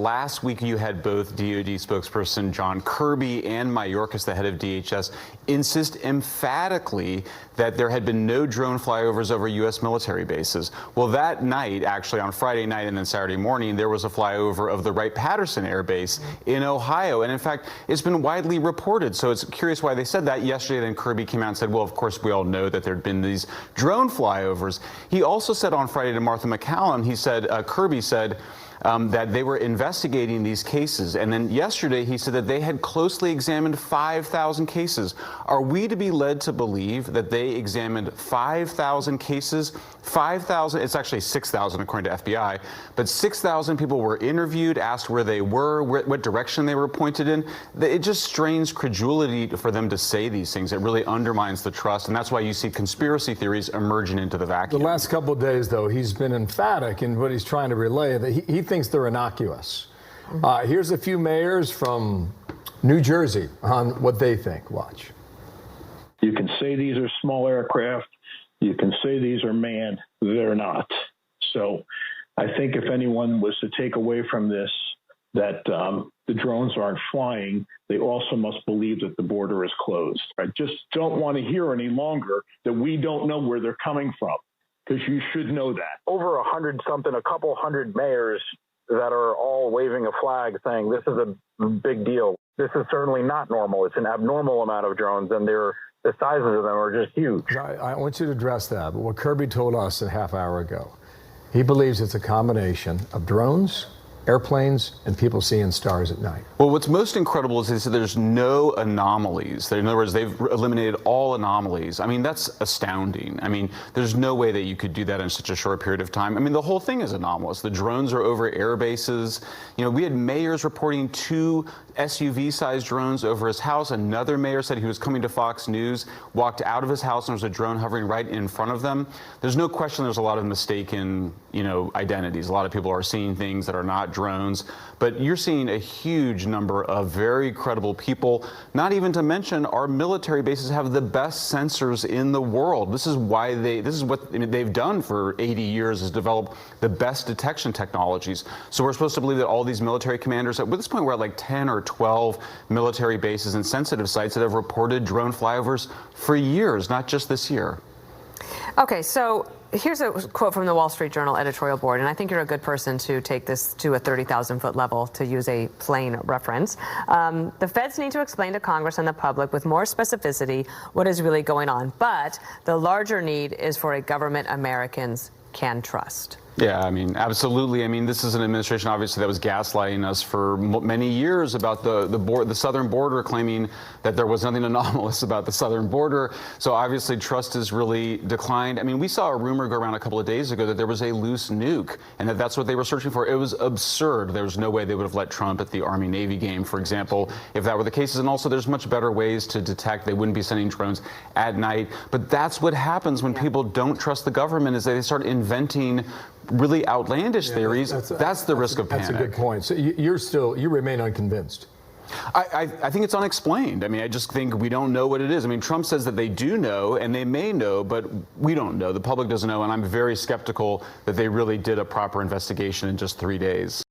last week you had both DoD spokesperson John Kirby and Mayorkas, the head of DHS, insist emphatically that there had been no drone flyovers over U.S. military bases. Well, that night, actually on Friday night and then Saturday morning, there was a flyover of the Wright-Patterson Air Base in Ohio. And in fact, it's been widely reported. So it's curious why they said that yesterday. Then Kirby came out and said, well, of course, we all know that there had been these drone flyovers. He also said on Friday to Martha McCallum, he said, Kirby said, that they were investigating these cases. And then yesterday he said that they had closely examined 5,000 cases. Are we to be led to believe that they examined 5,000 cases? 5,000, it's actually 6,000 according to FBI, but 6,000 people were interviewed, asked where they were, what direction they were pointed in. It just strains credulity for them to say these things. It really undermines the trust, and that's why you see conspiracy theories emerging into the vacuum. The last couple of days, though, he's been emphatic in what he's trying to relay, that he thinks they're innocuous. Here's a few mayors from New Jersey on what they think. Watch. You can say these are small aircraft. You can say these are manned. They're not. So I think if anyone was to take away from this that the drones aren't flying, they also must believe that the border is closed. I just don't want to hear any longer that we don't know where they're coming from, because you should know that. Over 100-something, a couple hundred mayors that are all waving a flag saying this is a big deal. This is certainly not normal. It's an abnormal amount of drones, and the sizes of them are just huge. I want you to address that. But what Kirby told us a half hour ago, he believes it's a combination of drones, airplanes, and people seeing stars at night. Well, what's most incredible is they said there's no anomalies. In other words, they've eliminated all anomalies. I mean, that's astounding. I mean, there's no way that you could do that in such a short period of time. I mean, the whole thing is anomalous. The drones are over air bases. You know, we had mayors reporting 2 SUV-sized drones over his house. Another mayor said he was coming to Fox News, walked out of his house, and there was a drone hovering right in front of them. There's no question there's a lot of mistaken, identities. A lot of people are seeing things that are not drones, but you're seeing a huge number of very credible people, not even to mention our military bases have the best sensors in the world. This is why this is what they've done for 80 years, is develop the best detection technologies. So we're supposed to believe that all these military commanders, at this point we're at like 10 or 12 military bases and sensitive sites that have reported drone flyovers for years, not just this year. Okay, so here's a quote from the Wall Street Journal editorial board, and I think you're a good person to take this to a 30,000-foot level, to use a plane reference. The feds need to explain to Congress and the public with more specificity what is really going on, but the larger need is for a government Americans can trust. Yeah, I mean, absolutely. I mean, this is an administration, obviously, that was gaslighting us for many years about the southern border, claiming that there was nothing anomalous about the southern border. So obviously, trust has really declined. I mean, we saw a rumor go around a couple of days ago that there was a loose nuke, and that's what they were searching for. It was absurd. There was no way they would have let Trump at the Army-Navy game, for example, if that were the case. And also, there's much better ways to detect. They wouldn't be sending drones at night. But that's what happens when people don't trust the government, is they start inventing really outlandish theories. That's the risk of panic. That's a good point. So you remain unconvinced. I think it's unexplained. I mean, I just think we don't know what it is. I mean, Trump says that they do know, and they may know, but we don't know. The public doesn't know, and I'm very skeptical that they really did a proper investigation in just 3 days.